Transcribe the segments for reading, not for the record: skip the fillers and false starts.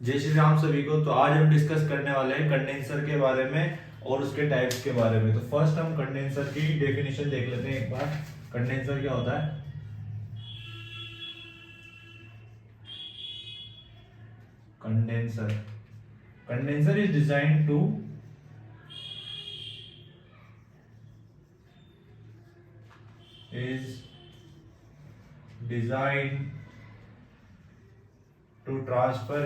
जय श्री राम सभी को। तो आज हम डिस्कस करने वाले हैं कंडेंसर के बारे में और उसके टाइप्स के बारे में। तो फर्स्ट हम कंडेंसर की डेफिनेशन देख लेते हैं एक बार। कंडेंसर क्या होता है? Condenser condenser is design to transfer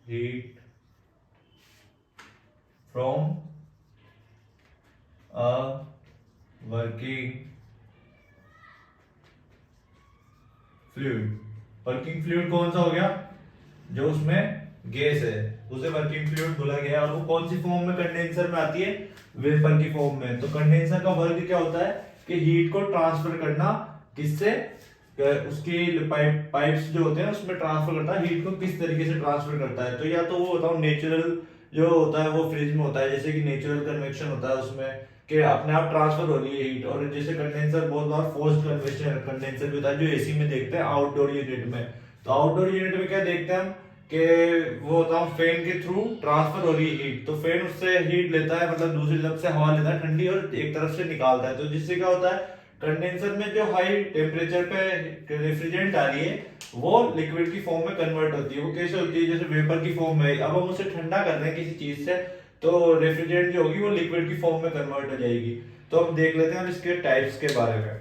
heat from a working fluid कौन सा हो गया? जो उसमें गैस है उसे वर्किंग फ्लूइड बोला गया। और वो कौन सी फॉर्म में कंडेंसर में आती है? वेपर की फॉर्म में। तो कंडेंसर का वर्क क्या होता है कि हीट को ट्रांसफर करना। किससे? उसकी पाइप्स जो होते हैं उसमें ट्रांसफर करता है। हीट को किस तरीके से ट्रांसफर करता है? तो या तो वो बताओ नेचुरल जो होता है वो फ्रिज में होता है, जैसे कि नेचुरल कन्वेक्शन होता है उसमें कि अपने आप ट्रांसफर हो रही है हीट। और जैसे कंडेंसर बहुत बार फोर्स्ड कन्वेक्शन कंडेंसर भी होता है जो एसी में देखते हैं आउटडोर यूनिट में। तो आउटडोर यूनिट में क्या देखते हैं हम कि वो होता है फैन के थ्रू ट्रांसफर हो रही है हीट। तो फैन उससे हीट लेता है, मतलब दूसरी तरफ से हवा लेता है ठंडी और एक तरफ से निकालता है। तो जिससे क्या होता है कंडेंसर में जो हाई टेम्परेचर पे रेफ्रिजरेंट आ रही है वो लिक्विड की फॉर्म में कन्वर्ट होती है। वो कैसे होती है? जैसे वेपर की फॉर्म में। अब हम उसे ठंडा कर रहे हैं किसी चीज से तो रेफ्रिजरेंट जो होगी वो लिक्विड की फॉर्म में कन्वर्ट हो जाएगी। तो हम देख लेते हैं इसके टाइप्स के बारे में।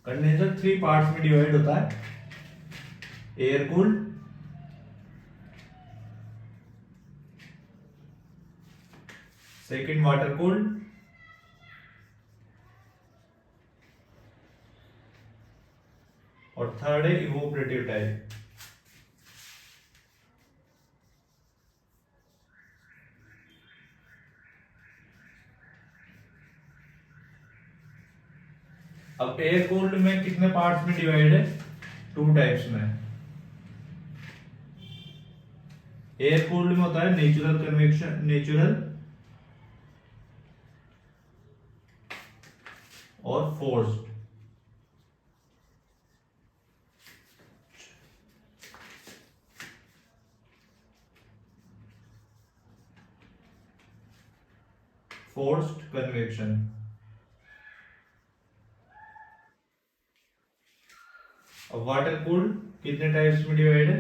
कंडेंसर 3 पार्ट्स में डिवाइड होता है। Air cooled, second water cooled, और थर्ड है इवोपरेटिव टाइप। अब एयर कूल्ड में कितने पार्ट्स में डिवाइड है? 2 टाइप्स में। एयर कूल्ड में होता है नेचुरल कन्वेक्शन, नेचुरल और फोर्स्ड। Forced convection. अब वाटर कूल्ड कितने टाइप्स में डिवाइड है?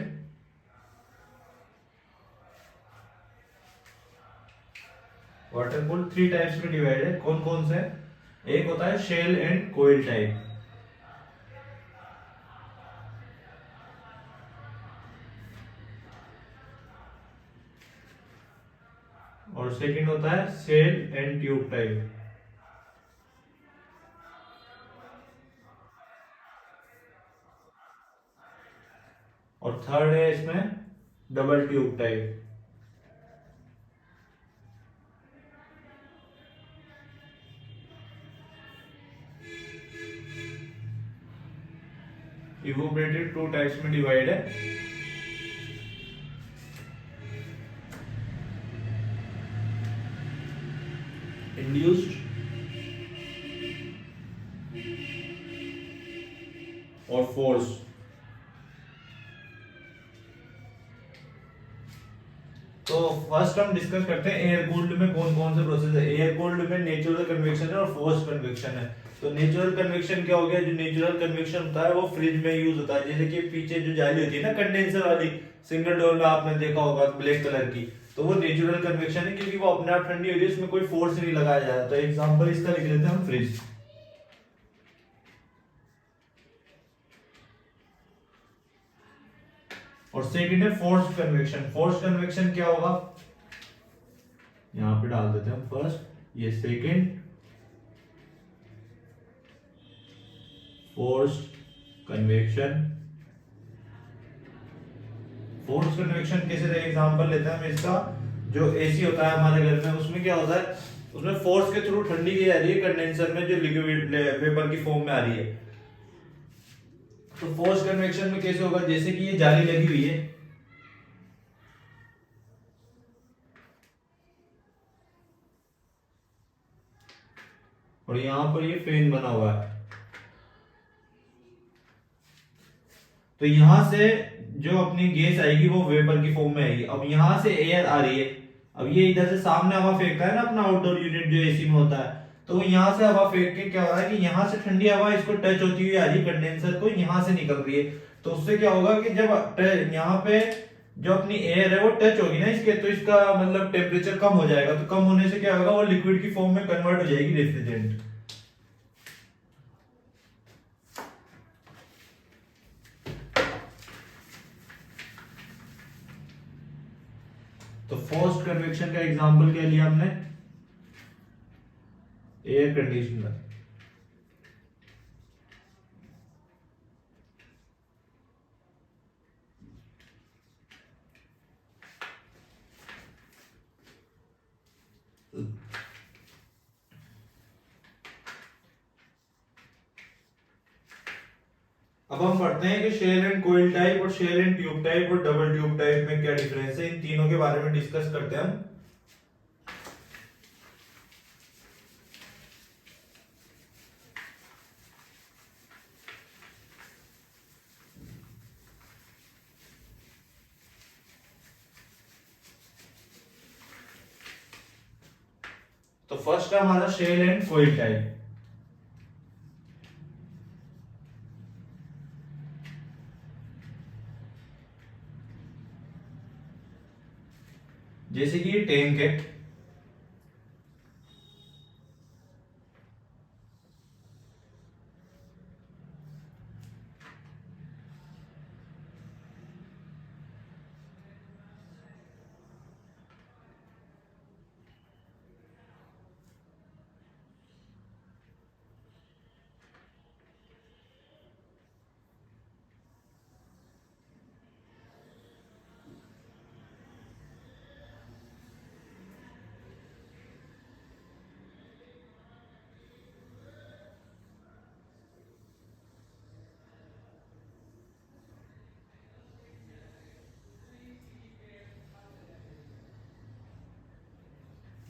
वाटर कूल्ड 3 टाइप्स में डिवाइड है। कौन कौन से? एक होता है शेल एंड कोयल टाइप, और सेकंड होता है शेल एंड ट्यूब टाइप, और थर्ड है इसमें double tube type. Evaporated 2 types में डिवाइड है। इंड्यूस्ड और फोर्स। तो फर्स्ट हम डिस्कस करते हैं एयर कूल्ड में कौन कौन से प्रोसेस है। एयर कूल्ड में नेचुरल कन्वेक्शन है और फोर्स्ड कन्वेक्शन है। तो नेचुरल कन्वेक्शन क्या हो गया? जो नेचुरल कन्वेक्शन होता है वो फ्रिज में यूज होता है। जैसे कि पीछे जो जाली होती है ना कंडेंसर वाली, सिंगल डोर में आपने देखा होगा ब्लैक कलर की, तो वो नेचुरल कन्वेक्शन है क्योंकि वो अपने आप ठंडी हो रही है, उसमें कोई फोर्स नहीं लगाया जा रहा। तो एग्जांपल इसका लिख लेते हैं हम फ्रिज। और सेकंड है फोर्स्ड कन्वेक्शन। फोर्स्ड कन्वेक्शन क्या होगा? यहां पे डाल देते हैं हम फर्स्ट, ये second forced convection. Forced convection कैसे रहेगा? एग्जांपल लेते हैं हम इसका। जो एसी होता है हमारे घर में उसमें क्या होता है, उसमें फोर्स के थ्रू ठंडी की जा रही है कंडेंसर में जो लिक्विड वेपर की फॉर्म में आ रही है। तो फोर्स कन्वेक्शन में कैसे होगा? जैसे कि ये जाली लगी हुई है, और यहां पर ये फैन बना हुआ है। तो यहां से जो अपनी गैस आएगी वो वेपर की फॉर्म में आएगी। अब यहां से एयर आ रही है, अब ये इधर से सामने हवा फेंकता है ना अपना आउटडोर यूनिट जो एसी में होता है, तो यहां से हवा फेंक के क्या हो रहा है कि यहां से ठंडी हवा इसको टच होती हुई आ रही है, कंडेंसर को यहां से निकल रही है। तो उससे क्या होगा कि जब यहाँ पे जो अपनी एयर है वो टच होगी ना इसके, तो इसका मतलब टेम्परेचर कम हो जाएगा। तो कम होने से क्या होगा, वो लिक्विड की फॉर्म में कन्वर्ट हो जाएगी रेफ्रिजरेंट। तो फोर्स्ड कन्वेक्शन का एग्जांपल क्या लिया हमने, एयर कंडीशनर। अब हम पढ़ते हैं कि शेल एंड कोइल टाइप और शेल एंड ट्यूब टाइप और डबल ट्यूब टाइप में क्या डिफरेंस है, इन तीनों के बारे में डिस्कस करते हैं हम। तो फर्स्ट है हमारा शेल एंड कोइल टाइप। जैसे कि ये टैंक है,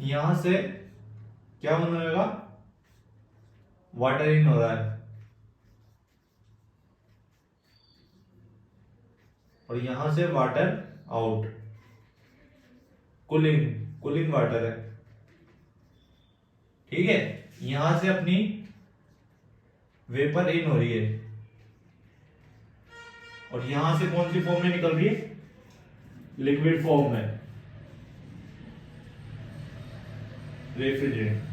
यहां से क्या बनेगा, वाटर इन हो रहा है और यहां से water out, cooling cooling water है। ठीक है, यहां से अपनी वेपर इन हो रही है और यहां से कौन सी फॉर्म में निकल रही है, लिक्विड फॉर्म में, रेफ्रिजरेंट।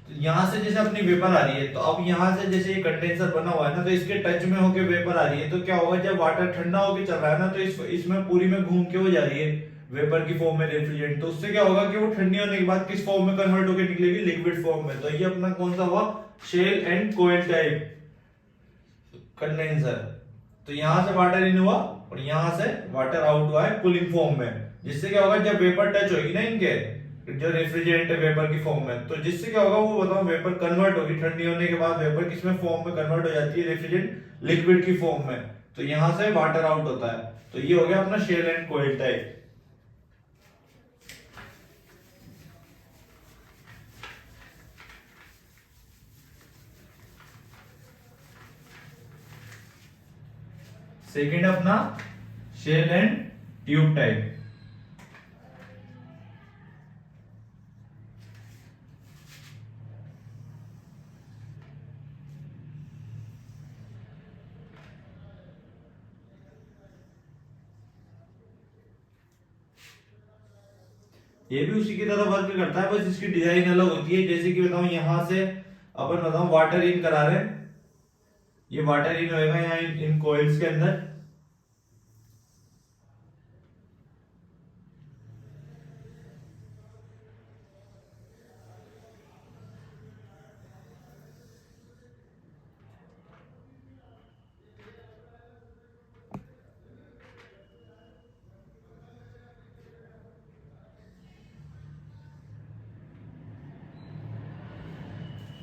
तो यहां से जैसे अपनी वेपर आ रही है, तो अब यहां से जैसे ये कंडेंसर बना हुआ है ना, तो इसके टच में होके वेपर आ रही है, तो क्या होगा, जब वाटर ठंडा होके चल रहा है ना, तो इसमें पूरी में घूम के हो जा रही है वेपर की फॉर्म में रेफ्रिजरेंट। तो उससे क्या होगा कि वो ठंडी होने के बाद किस फॉर्म में कन्वर्ट होकर निकलेगी, लिक्विड फॉर्म में। तो ये अपना कौन सा हुआ, shell and coil type condenser. तो यहां से वाटर इन हुआ और यहां से वाटर आउट हुआ है कूलिंग फॉर्म में, जिससे क्या होगा, जब वेपर टच होगी ना इनके जो रेफ्रिजरेंट है वेपर की फॉर्म में, तो जिससे क्या होगा वो बताओ, वेपर कन्वर्ट होगी, ठंडी होने के बाद वेपर किसमें फॉर्म में कन्वर्ट हो जाती है, रेफ्रिजरेंट लिक्विड की फॉर्म में। तो यहां से वाटर आउट होता है। तो ये हो गया अपना shell and coil type. Second अपना शेल एंड ट्यूब टाइप। ये भी उसी की तरह वर्क करता है, बस इसकी डिजाइन अलग होती है। जैसे कि बताऊं, यहां से अपन बताऊं वाटर इन करा रहे हैं, ये वाटर इन होएगा यहाँ इन कोइल्स के अंदर।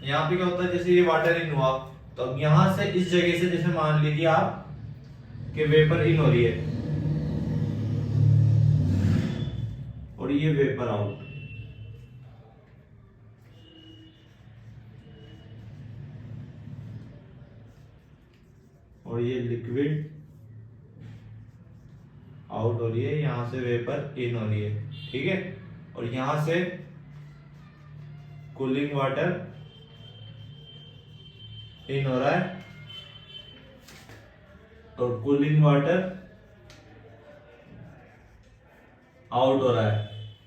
यहाँ पे क्या होता है, जैसे ये वाटर इन हुआ, तो अब यहां से इस जगह से जैसे मान लीजिए आप कि वेपर इन हो रही है, और ये वेपर आउट। और ये लिक्विड आउट हो रही है, यहां से वेपर इन हो रही है, ठीक है। और यहां से कूलिंग वाटर इन हो रहा है और कूलिंग वाटर आउट हो रहा है,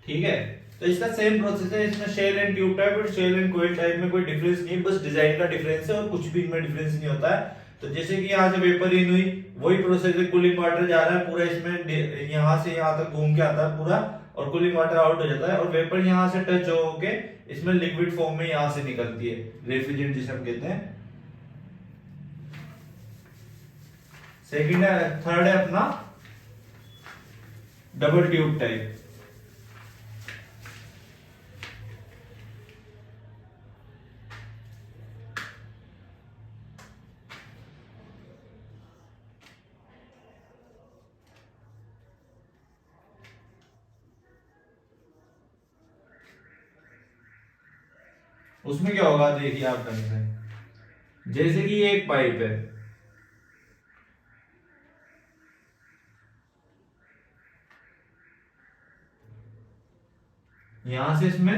ठीक है। तो इसका सेम प्रोसेस है, इसमें शेल एंड ट्यूब टाइप और शेल एंड कोयल टाइप में कोई डिफरेंस नहीं, बस डिजाइन का डिफरेंस है और कुछ भी इनमें डिफरेंस नहीं होता है। तो जैसे कि यहाँ से वेपर इन हुई, वही प्रोसेस है, कूलिंग वाटर जा रहा है पूरा इसमें, यहाँ से यहाँ तक घूम के आता है पूरा, और कूलिंग वाटर आउट हो जाता है, और वेपर यहाँ से टच होके इसमें लिक्विड फॉर्म में यहाँ से निकलती है, रेफ्रिजरेंट जिसे हम कहते हैं। सेकंड है, थर्ड है अपना डबल ट्यूब टाइप। उसमें क्या होगा देखिए आप ढंग से, जैसे कि ये एक पाइप है, यहां से इसमें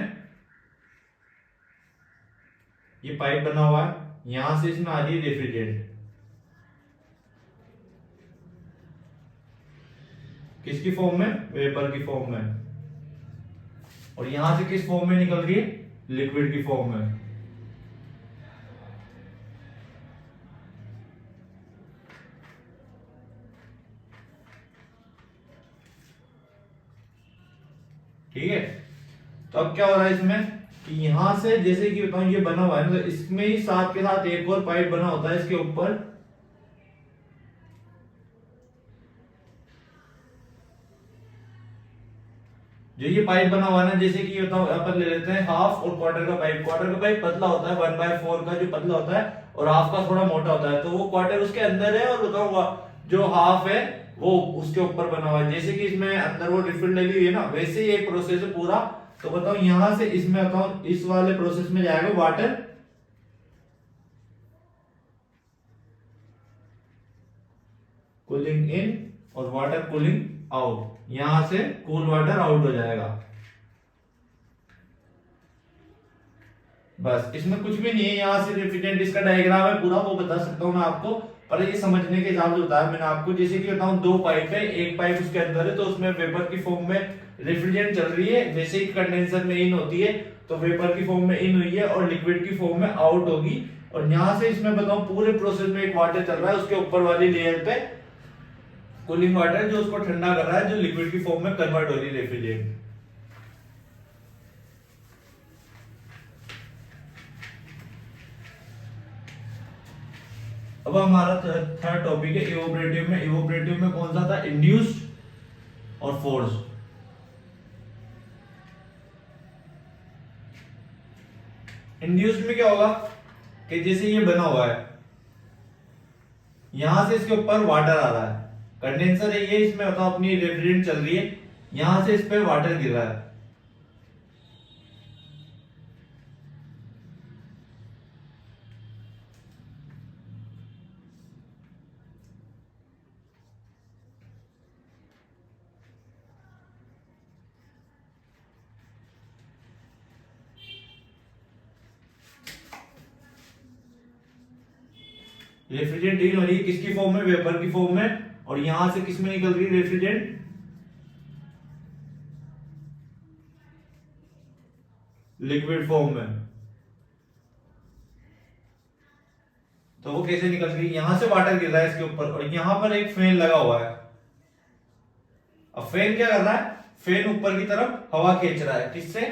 ये पाइप बना हुआ है, यहां से इसमें आ रही है रेफ्रिजरेंट, किसकी फॉर्म में, वेपर की फॉर्म में, और यहां से किस फॉर्म में निकल रही है, लिक्विड की फॉर्म में। ठीक है। तो अब क्या हो रहा है इसमें कि यहां से जैसे कि बताऊं ये बना हुआ है, तो इसमें ही साथ के साथ एक और पाइप बना होता है इसके ऊपर, जो ये पाइप बना हुआ है ना, जैसे कि बताओ अपन ले लेते हैं हाफ और क्वार्टर का पाइप। क्वार्टर का पाइप पतला होता है, 1/4 का जो पतला होता है, और हाफ का थोड़ा मोटा होता है, तो वो क्वार्टर उसके अंदर है, और बताओ जो हाफ है वो उसके ऊपर बना हुआ है। जैसे कि इसमें अंदर वो रिफिल डली हुई है ना, वैसे ही एक प्रोसेस है पूरा। तो बताओ यहां से इसमें बताओ इस वाले प्रोसेस में जाएगा वाटर कूलिंग इन और वाटर कूलिंग आउट, यहां से कूल वाटर आउट हो जाएगा। बस इसमें कुछ भी नहीं है, यहाँ से रेफ्रिजरेंट इसका डायग्राम है पूरा, वो बता सकता हूँ मैं आपको, पर ये समझने के हिसाब से बताया मैंने आपको। जैसे कि बताऊं दो पाइप है, एक पाइप उसके अंदर है, तो उसमें वेपर की फॉर्म में रेफ्रिजरेंट चल रही है, वैसे ही कंडेंसर में इन होती है, तो वेपर की फॉर्म में इन हुई है और लिक्विड की फॉर्म में आउट होगी। और यहाँ से इसमें बताऊं पूरे प्रोसेस में एक वाटर चल रहा है, उसके ऊपर वाली लेयर पे कूलिंग वाटर जो उसको ठंडा कर रहा है, जो लिक्विड की फॉर्म में कन्वर्ट हो रही है रेफ्रिजरेंट। अब हमारा थर्ड टॉपिक है इवोपरेटिव में। इवोपरेटिव में कौन सा था, इंड्यूस्ड और फोर्स्ड। इंड्यूस्ड में क्या होगा कि जैसे ये बना हुआ है, यहां से इसके ऊपर वाटर आ रहा है, कंडेंसर है ये, इसमें बताओ अपनी रेफ्रिजरेंट चल रही है, यहां से इस पे वाटर गिर रहा है, रेफ्रिजरेंट इन हो रही है किसकी फॉर्म में, वेपर की फॉर्म में, और यहां से किस में निकल रही है रेफ्रिजरेंट, लिक्विड फॉर्म में। तो वो कैसे निकल रही है, यहां से वाटर गिर रहा है इसके ऊपर, और यहां पर एक फैन लगा हुआ है। अब फैन क्या कर रहा है, फैन ऊपर की तरफ हवा खींच रहा है, किससे,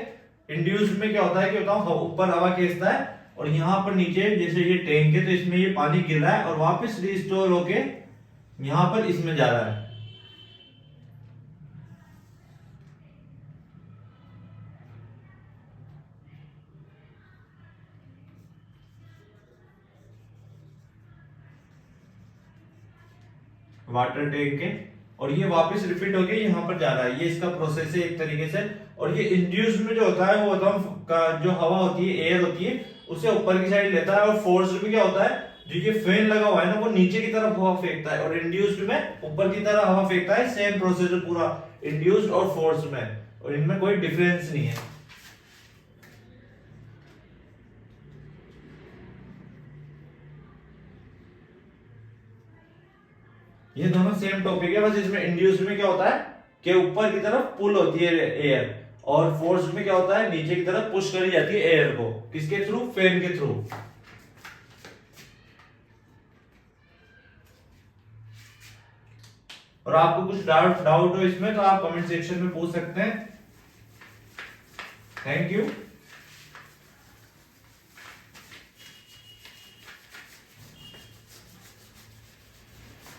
इंड्यूस्ड में क्या होता है कि बताओ ऊपर हवा खींचता है, और यहां पर नीचे जैसे ये टैंक है, तो इसमें ये पानी गिर रहा है और वापस रिस्टोर होके यहां पर इसमें जा रहा है। वाटर टैंक है, और ये वापस रिपीट होके यहाँ पर जा रहा है, ये इसका प्रोसेस है एक तरीके से। और ये इंड्यूस्ड में जो होता है वो होता है जो हवा होती है, एयर होती है, उसे ऊपर की साइड लेता है। और फोर्स्ड में क्या होता है, जो ये फैन लगा हुआ है ना वो नीचे की तरफ हवा फेंकता है, और इंड्यूस्ड में ऊपर की तरफ हवा फेंकता है। सेम प्रोसेस है पूरा इंड्यूस्ड और फोर्स्ड में, और इनमें कोई डिफरेंस नहीं है। ये दोनों सेम टॉपिक है, बस इसमें इंड्यूस्ड में क्या होता है कि ऊपर की तरफ पुल होती है एयर, और फोर्स्ड में क्या होता है नीचे की तरफ पुश करी जाती है एयर को, किसके थ्रू, फैन के थ्रू। और आपको कुछ डाउट हो इसमें तो आप कमेंट सेक्शन में पूछ सकते हैं। Thank you.